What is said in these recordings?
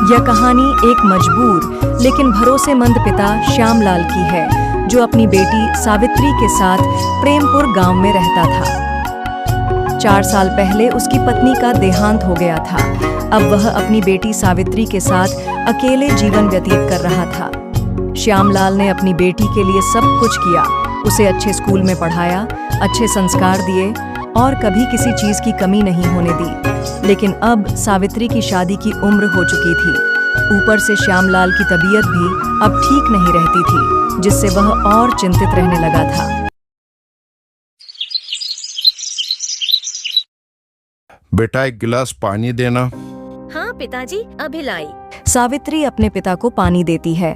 यह कहानी एक मजबूर लेकिन भरोसेमंद पिता श्यामलाल की है, जो अपनी बेटी सावित्री के साथ प्रेमपुर गांव में रहता था। 4 साल पहले उसकी पत्नी का देहांत हो गया था। अब वह अपनी बेटी सावित्री के साथ अकेले जीवन व्यतीत कर रहा था। श्यामलाल ने अपनी बेटी के लिए सब कुछ किया, उसे अच्छे स्कूल में पढ़ाया, अच्छे संस्कार दिए और कभी किसी चीज की कमी नहीं होने दी। लेकिन अब सावित्री की शादी की उम्र हो चुकी थी। ऊपर से श्यामलाल की तबीयत भी अब ठीक नहीं रहती थी, जिससे वह और चिंतित रहने लगा था। बेटा, एक गिलास पानी देना। हाँ पिताजी, अभी लाई। सावित्री अपने पिता को पानी देती है।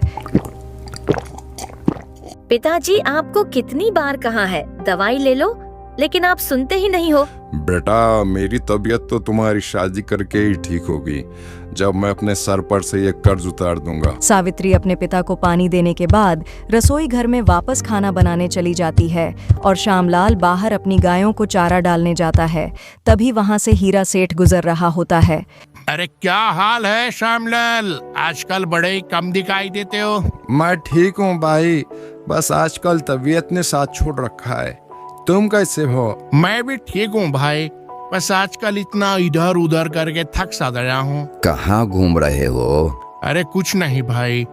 पिताजी, आपको कितनी बार कहा है दवाई ले लो, लेकिन आप सुनते ही नहीं हो। बेटा, मेरी तबीयत तो तुम्हारी शादी करके ही ठीक होगी, जब मैं अपने सर पर से ये कर्ज उतार दूंगा। सावित्री अपने पिता को पानी देने के बाद रसोई घर में वापस खाना बनाने चली जाती है और श्यामलाल बाहर अपनी गायों को चारा डालने जाता है। तभी वहाँ से हीरा सेठ गुजर रहा होता है। अरे क्या हाल है श्यामलाल, आजकल बड़े ही कम दिखाई देते हो। मैं ठीक हूँ भाई, बस आजकल तबीयत ने साथ छोड़ रखा है। तुम कैसे हो? मैं भी ठीक हूँ भाई, बस आजकल इतना इधर उधर करके थक सा गया हूँ। कहाँ घूम रहे हो? अरे कुछ नहीं भाई,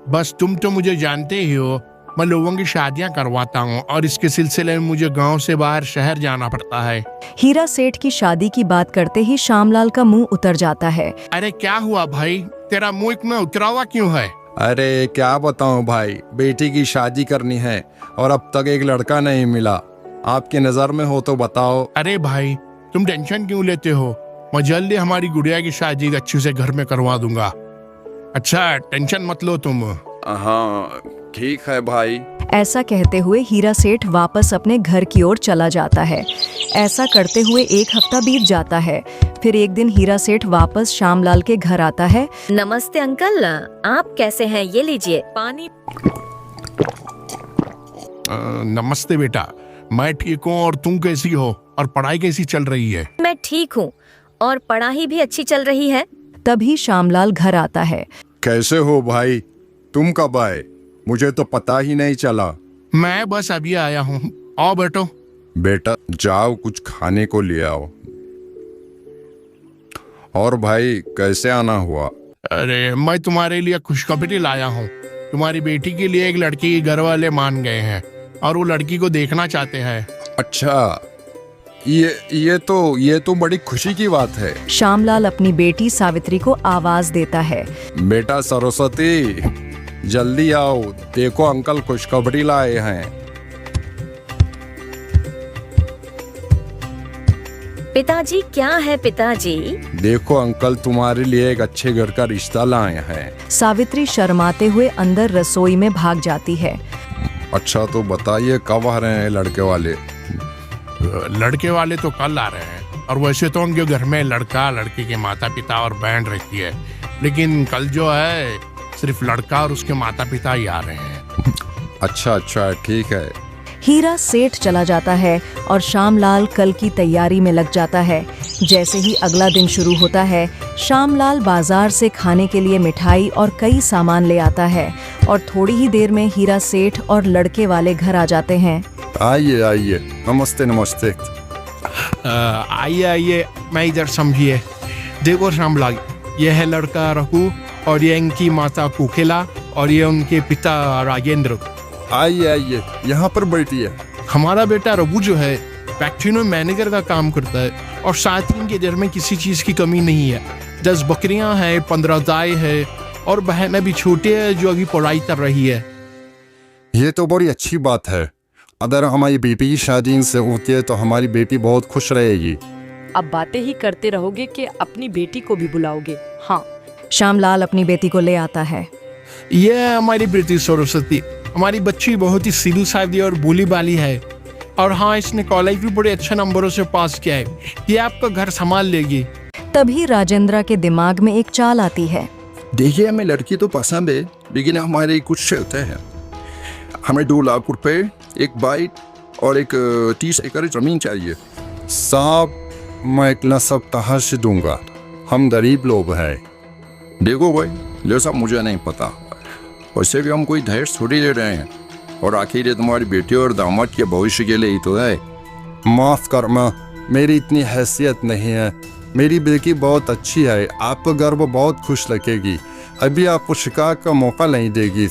बस तुम तो मुझे जानते ही हो, मैं लोगों की शादियाँ करवाता हूँ और इसके सिलसिले में मुझे गांव से बाहर शहर जाना पड़ता है। हीरा सेठ की शादी की बात करते ही श्यामलाल का मुंह उतर जाता है। अरे क्या हुआ भाई, तेरा मुंह इतना उतरा हुआ क्यों है? अरे क्या बताऊं भाई, बेटी की शादी करनी है और अब तक एक लड़का नहीं मिला। आपकी नजर में हो तो बताओ। अरे भाई, तुम टेंशन क्यों लेते हो, मैं जल्दी हमारी गुड़िया की शादी अच्छे से घर में करवा दूंगा। अच्छा, टेंशन मत लो तुम। हाँ ठीक है भाई। ऐसा कहते हुए हीरा सेठ वापस अपने घर की ओर चला जाता है। ऐसा करते हुए 1 हफ्ता बीत जाता है। फिर एक दिन हीरा सेठ वापस श्यामलाल के घर आता है। नमस्ते अंकल, आप कैसे हैं? ये लीजिए पानी। नमस्ते बेटा, मैं ठीक हूँ और तुम कैसी हो, और पढ़ाई कैसी चल रही है? मैं ठीक हूँ और पढ़ाई भी अच्छी चल रही है। तभी श्यामलाल घर आता है। कैसे हो भाई, तुम कब आए? मुझे तो पता ही नहीं चला। मैं बस अभी आया हूँ, आओ बैठो। बेटा जाओ, कुछ खाने को ले आओ। और भाई कैसे आना हुआ? अरे मैं तुम्हारे लिए खुशखबरी लाया हूँ। तुम्हारी बेटी के लिए एक लड़की के घर वाले मान गए हैं और वो लड़की को देखना चाहते हैं। अच्छा, ये तो बड़ी खुशी की बात है। श्यामलाल अपनी बेटी सावित्री को आवाज देता है। बेटा सरस्वती, जल्दी आओ, देखो अंकल खुशखबरी लाए हैं। पिताजी, क्या है पिताजी? देखो अंकल, तुम्हारे लिए एक अच्छे घर का रिश्ता लाए हैं। सावित्री शर्माते हुए अंदर रसोई में भाग जाती है। अच्छा तो बताइए, कब आ रहे हैं लड़के वाले? लड़के वाले तो कल आ रहे हैं, और वैसे तो उनके घर में लड़का, लड़की के माता पिता और बहन रहती है, लेकिन कल जो है सिर्फ लड़का और उसके माता पिता ही आ रहे हैं। अच्छा ठीक है। हीरा सेठ चला जाता है और श्यामलाल कल की तैयारी में लग जाता है। जैसे ही अगला दिन शुरू होता है, श्यामलाल बाजार से खाने के लिए मिठाई और कई सामान ले आता है और थोड़ी ही देर में हीरा सेठ और लड़के वाले घर आ जाते हैं। आइए, नमस्ते नमस्ते। आइए, मैं इधर समझिए। देखो श्यामलाल, ये है लड़का रघु और ये इनकी माता कुकेला और ये उनके पिता राजेंद्र। आइए, यहाँ पर बैठिए। हमारा बेटा रघु जो है फैक्ट्री में मैनेजर का काम करता है और साथ ही इनके घर में किसी चीज की कमी नहीं है। 10 बकरियां हैं, 15 गाय है और बहन भी छोटी है जो अभी पढ़ाई कर रही है। ये तो बड़ी अच्छी बात है। अगर हमारी बेटी की शादी इनसे होती है तो हमारी बेटी बहुत खुश रहेगी। अब बातें ही करते रहोगे कि अपनी बेटी को भी बुलाओगे? हाँ। श्यामलाल अपनी बेटी को ले आता है। ये है हमारी बेटी सरस्वती। हमारी बच्ची बहुत ही सीधी सादी और भोली भाली है, और हाँ, इसने कॉलेज भी बड़े अच्छे नंबरों से पास किया है। ये आपका घर संभाल लेगी। तभी राजेंद्र के दिमाग में एक चाल आती है। देखिए, हमें लड़की तो पसंद है, लेकिन हमारे कुछ शर्तें हैं। हमें 2 लाख रुपए, एक बाइक और एक 30 एकड़ जमीन चाहिए। साहब, मैं इतना सब कहाँ से दूंगा, हम गरीब लोग हैं। देखो भाई, ये सब मुझे नहीं पता, वैसे भी हम कोई दहेज थोड़ी ले रहे हैं, और आखिर ये तुम्हारी बेटी और दामाद के भविष्य के लिए ही तो है। माफ़ कर माँ, मेरी इतनी हैसियत नहीं है। मेरी बेटी बहुत अच्छी है, आपको घर वो बहुत खुश लगेगी। अभी आपको शिकायत का मौका नहीं देगी।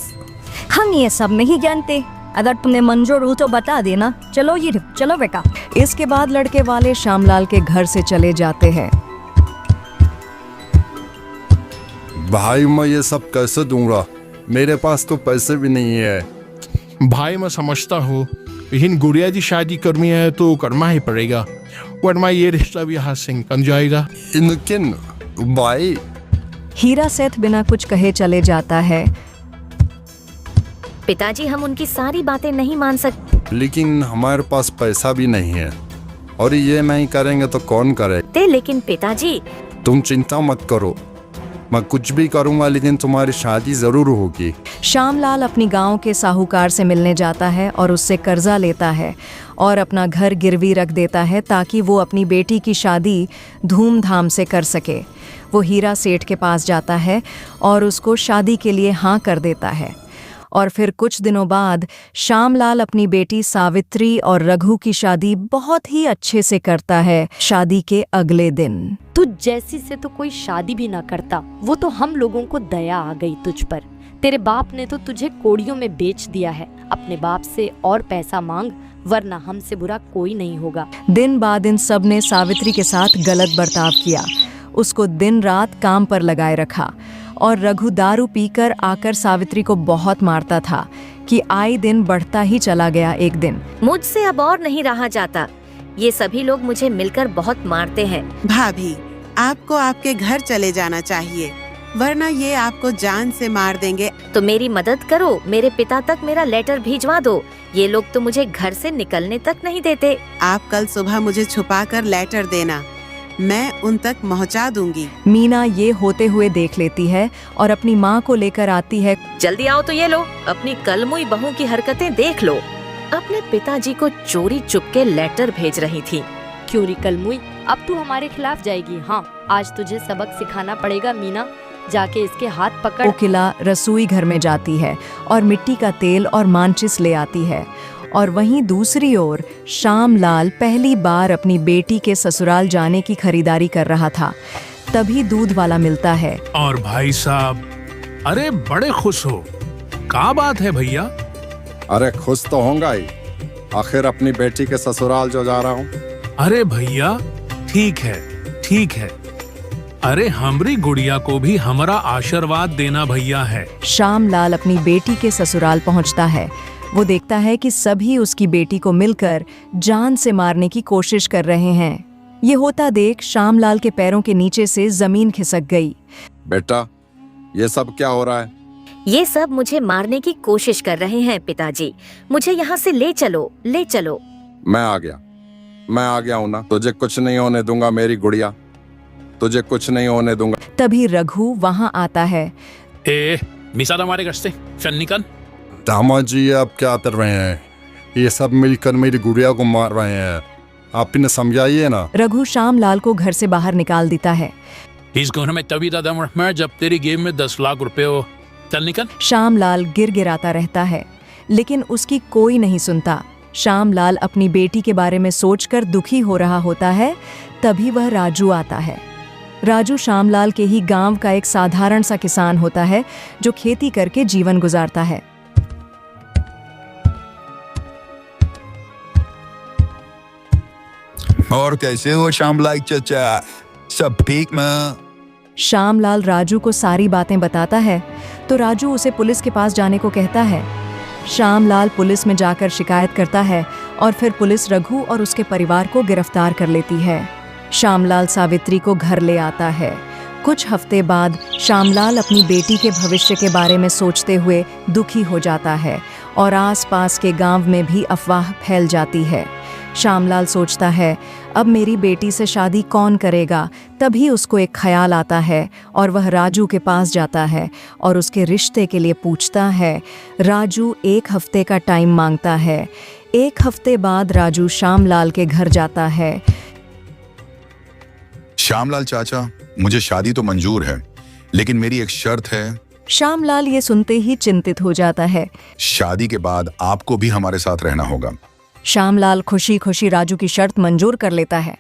हम ये सब नहीं जानते, अगर तुम्हें मंजूर हो तो बता देना। चलो ये चलो बेटा। इसके बाद लड़के वाले श्यामलाल के घर से चले जाते हैं। भाई मैं ये सब कैसे दूंगा, मेरे पास तो पैसे भी नहीं है। भाई मैं समझता हूँ, लेकिन गुड़िया जी शादी करनी है तो करना ही पड़ेगा, वरना ये रिश्ता भी यहाँ से निकल जाएगा। लेकिन भाई, हीरा सेठ बिना कुछ कहे चले जाता है। पिताजी, हम उनकी सारी बातें नहीं मान सकते, लेकिन हमारे पास पैसा भी नहीं है, और ये नहीं करेंगे तो कौन करे। लेकिन पिताजी। तुम चिंता मत करो, मैं कुछ भी करूंगा, लेकिन तुम्हारी शादी जरूर होगी। श्यामलाल अपनी गांव के साहूकार से मिलने जाता है और उससे कर्जा लेता है और अपना घर गिरवी रख देता है ताकि वो अपनी बेटी की शादी धूमधाम से कर सके। वो हीरा सेठ के पास जाता है और उसको शादी के लिए हाँ कर देता है। और फिर कुछ दिनों बाद श्यामलाल अपनी बेटी सावित्री और रघु की शादी बहुत ही अच्छे से करता है। शादी के अगले दिन तू जैसी से तो कोई शादी भी ना करता, वो तो हम लोगों को दया आ गई तुझ पर। तेरे बाप ने तो तुझे कोड़ियों में बेच दिया है। अपने बाप से और पैसा मांग, वरना हमसे बुरा कोई नहीं होगा। दिन बाद इन सब ने सावित्री के साथ गलत बर्ताव किया, उसको दिन रात काम पर लगाए रखा। और रघु दारू पीकर आकर सावित्री को बहुत मारता था कि आए दिन बढ़ता ही चला गया। एक दिन मुझसे अब और नहीं रहा जाता, ये सभी लोग मुझे मिलकर बहुत मारते हैं। भाभी, आपको आपके घर चले जाना चाहिए, वरना ये आपको जान से मार देंगे। तो मेरी मदद करो, मेरे पिता तक मेरा लेटर भिजवा दो। ये लोग तो मुझे घर से निकलने तक नहीं देते। आप कल सुबह मुझे छुपाकर लेटर देना, मैं उन तक पहुंचा दूंगी। मीना ये होते हुए देख लेती है और अपनी माँ को लेकर आती है। जल्दी आओ तो ये लो, अपनी कलमुई बहू की हरकतें देख लो। अपने पिताजी को चोरी चुपके लेटर भेज रही थी। क्यों री कलमुई, अब तू हमारे खिलाफ जाएगी? हाँ, आज तुझे सबक सिखाना पड़ेगा मीना। जाके इसके हाथ पकड़। कोकिला रसोई घर में जाती है और मिट्टी का तेल और माचिस ले आती है। और वहीं दूसरी ओर श्यामलाल पहली बार अपनी बेटी के ससुराल जाने की खरीदारी कर रहा था। तभी दूध वाला मिलता है। और भाई साहब, अरे बड़े खुश हो, क्या बात है भैया? अरे खुश तो होऊंगा ही, आखिर अपनी बेटी के ससुराल जो जा रहा हूँ। अरे भैया, ठीक है ठीक है। अरे हमरी गुड़िया को भी हमारा आशीर्वाद देना भैया है। श्यामलाल अपनी बेटी के ससुराल पहुंचता है। वो देखता है कि सभी उसकी बेटी को मिलकर जान से मारने की कोशिश कर रहे हैं। ये होता देख श्यामलाल के पैरों के नीचे से जमीन खिसक गई। बेटा, ये सब क्या हो रहा है? ये सब मुझे मारने की कोशिश कर रहे हैं पिताजी। मुझे यहाँ से ले चलो, ले चलो। मैं आ गया हूँ ना, तुझे कुछ नहीं होने दूंगा मेरी गुड़िया, तुझे कुछ नहीं होने दूंगा। तभी रघु वहां आता है। ए मिसा हमारे घर से चल निकल। दामाद जी, आप क्या कर रहे हैं? ये सब मिलकर मेरी गुड़िया को मार रहे हैं, आप इन्हें समझाइए ना। रघु श्यामलाल को घर से बाहर निकाल देता है। इस घर में तभी दादा मैं जब तेरी गेम में 10 लाख रुपए हो। चल निकल। श्यामलाल गिड़गिड़ाता रहता है, लेकिन उसकी कोई नहीं सुनता। श्यामलाल अपनी बेटी के बारे में सोचकर दुखी हो रहा होता है। तभी वह राजू आता है। राजू श्यामलाल के ही गांव का एक साधारण सा किसान होता है जो खेती करके जीवन गुजारता है। और कैसे हो श्यामलाल चाचा, सब ठीक में? श्यामलाल राजू को सारी बातें बताता है तो राजू उसे पुलिस के पास जाने को कहता है। श्यामलाल पुलिस में जाकर शिकायत करता है और फिर पुलिस रघु और उसके परिवार को गिरफ्तार कर लेती है। श्यामलाल सावित्री को घर ले आता है। कुछ हफ्ते बाद श्यामलाल अपनी बेटी के भविष्य के बारे में सोचते हुए दुखी हो जाता है और आसपास के गांव में भी अफवाह फैल जाती है। श्यामलाल सोचता है, अब मेरी बेटी से शादी कौन करेगा? तभी उसको एक ख्याल आता है और वह राजू के पास जाता है और उसके रिश्ते के लिए पूछता है। राजू 1 हफ्ते का टाइम मांगता है। 1 हफ्ते बाद राजू श्यामलाल के घर जाता है। श्यामलाल चाचा, मुझे शादी तो मंजूर है, लेकिन मेरी एक शर्त है। श्यामलाल ये सुनते ही चिंतित हो जाता है। शादी के बाद आपको भी हमारे साथ रहना होगा। श्यामलाल खुशी खुशी राजू की शर्त मंजूर कर लेता है।